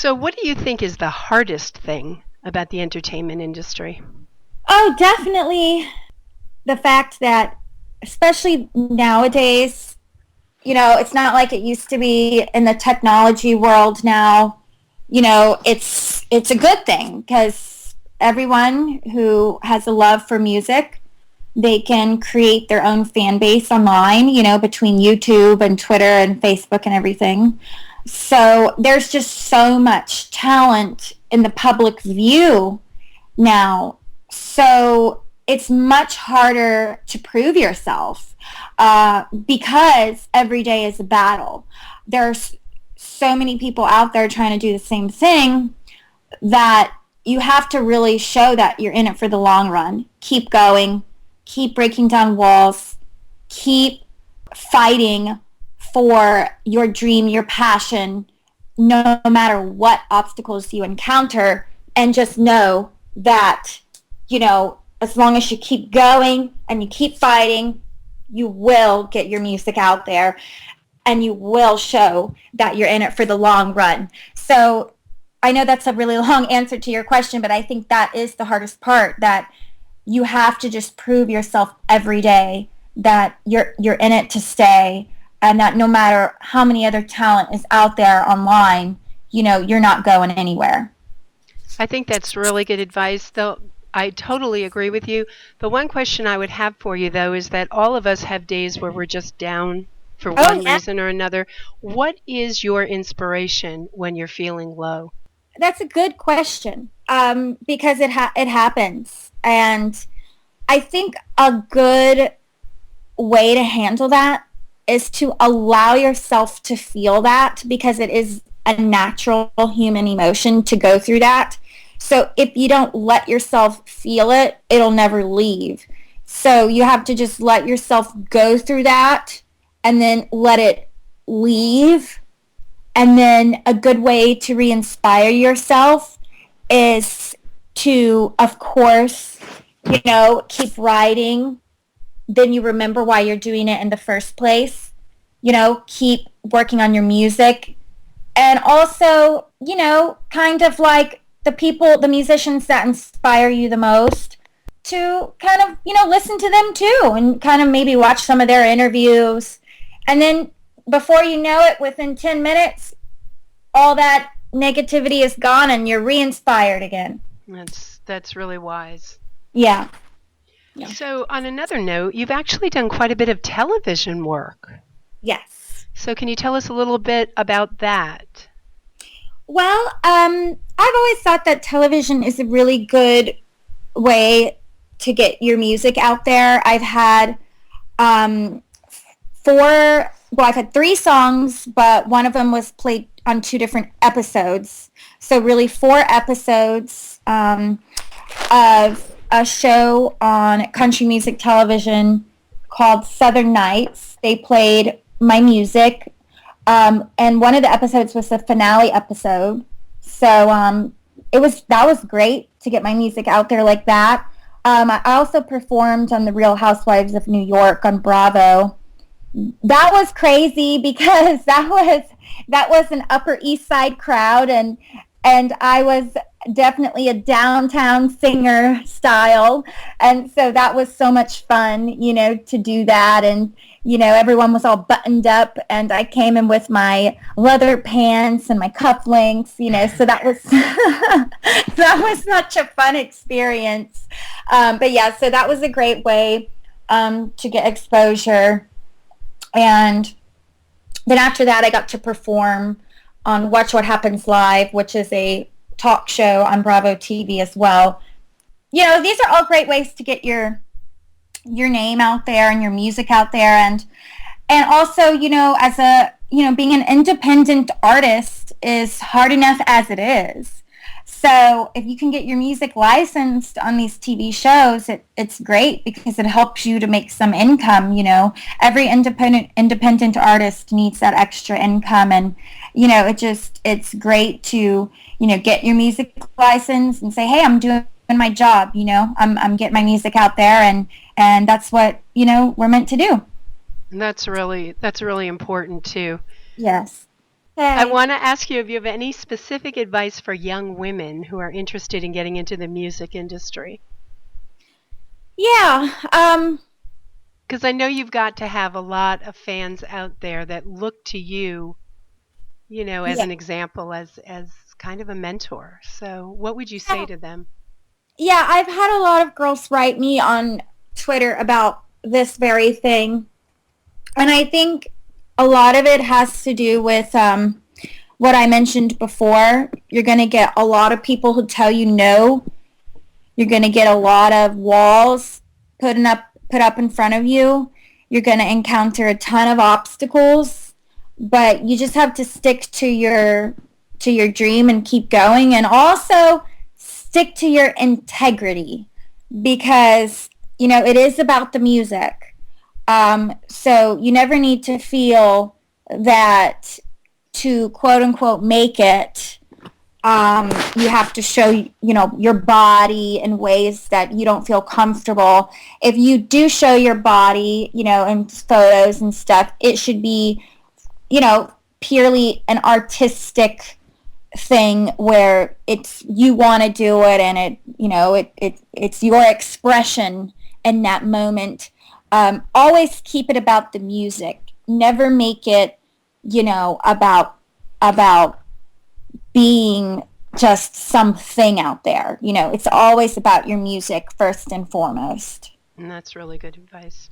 So what do you think is the hardest thing about the entertainment industry? Oh, definitely the fact that, especially nowadays, it's not like it used to be in the technology world now. It's a good thing because everyone who has a love for music, they can create their own fan base online, between YouTube and Twitter and Facebook and everything. So there's just so much talent in the public view now. So it's much harder to prove yourself because every day is a battle. There's so many people out there trying to do the same thing that you have to really show that you're in it for the long run. Keep going, keep breaking down walls, keep fighting for your dream, your passion, no matter what obstacles you encounter, and just know that, as long as you keep going and you keep fighting, you will get your music out there and you will show that you're in it for the long run. So I know that's a really long answer to your question, but I think that is the hardest part, that you have to just prove yourself every day that you're in it to stay, and that no matter how many other talent is out there online, you're not going anywhere. I think that's really good advice, though. I totally agree with you. The one question I would have for you, though, is that all of us have days where we're just down for one reason or another. What is your inspiration when you're feeling low? That's a good question, because it happens. And I think a good way to handle that is to allow yourself to feel that, because it is a natural human emotion to go through that. So if you don't let yourself feel it, it'll never leave. So you have to just let yourself go through that and then let it leave. And then a good way to re-inspire yourself is to, of course, keep writing. Then you remember why you're doing it in the first place. Keep working on your music. And also, kind of like the musicians that inspire you the most, to kind of, listen to them too, and kind of maybe watch some of their interviews. And then before you know it, within 10 minutes, all that negativity is gone and you're re-inspired again. That's really wise. Yeah. So on another note, you've actually done quite a bit of television work. Yes. So can you tell us a little bit about that? Well, I've always thought that television is a really good way to get your music out there. I've had I've had 3 songs, but one of them was played on 2 different episodes. So really 4 episodes of a show on country music television called Southern Nights. They played my music. And one of the episodes was the finale episode. So that was great to get my music out there like that. I also performed on The Real Housewives of New York on Bravo. That was crazy because that was an Upper East Side crowd, and I was definitely a downtown singer style, and so that was so much fun, to do that. And everyone was all buttoned up, and I came in with my leather pants and my cufflinks, so that was that was such a fun experience. But yeah, so that was a great way to get exposure. And then after that, I got to perform on Watch What Happens Live, which is a talk show on Bravo TV as well. These are all great ways to get your name out there and your music out there. And also, as being an independent artist is hard enough as it is. So if you can get your music licensed on these TV shows, it's great because it helps you to make some income. Every independent artist needs that extra income, and it's great to get your music license and say, hey, I'm doing my job. I'm getting my music out there, and that's what we're meant to do. And that's really important too. Yes. I Okay. want to ask you if you have any specific advice for young women who are interested in getting into the music industry. Yeah. Because I know you've got to have a lot of fans out there that look to you, as Yeah. an example, as kind of a mentor. So, what would you say Yeah. to them? Yeah. I've had a lot of girls write me on Twitter about this very thing. And I think a lot of it has to do with what I mentioned before. You're going to get a lot of people who tell you no. You're going to get a lot of walls put up in front of you. You're going to encounter a ton of obstacles, but you just have to stick to your dream and keep going, and also stick to your integrity, because it is about the music. So you never need to feel that to quote unquote make it, you have to show your body in ways that you don't feel comfortable. If you do show your body, in photos and stuff, it should be, purely an artistic thing where it's you want to do it, and it's your expression in that moment. Always keep it about the music. Never make it, about being just something out there. It's always about your music first and foremost. And that's really good advice.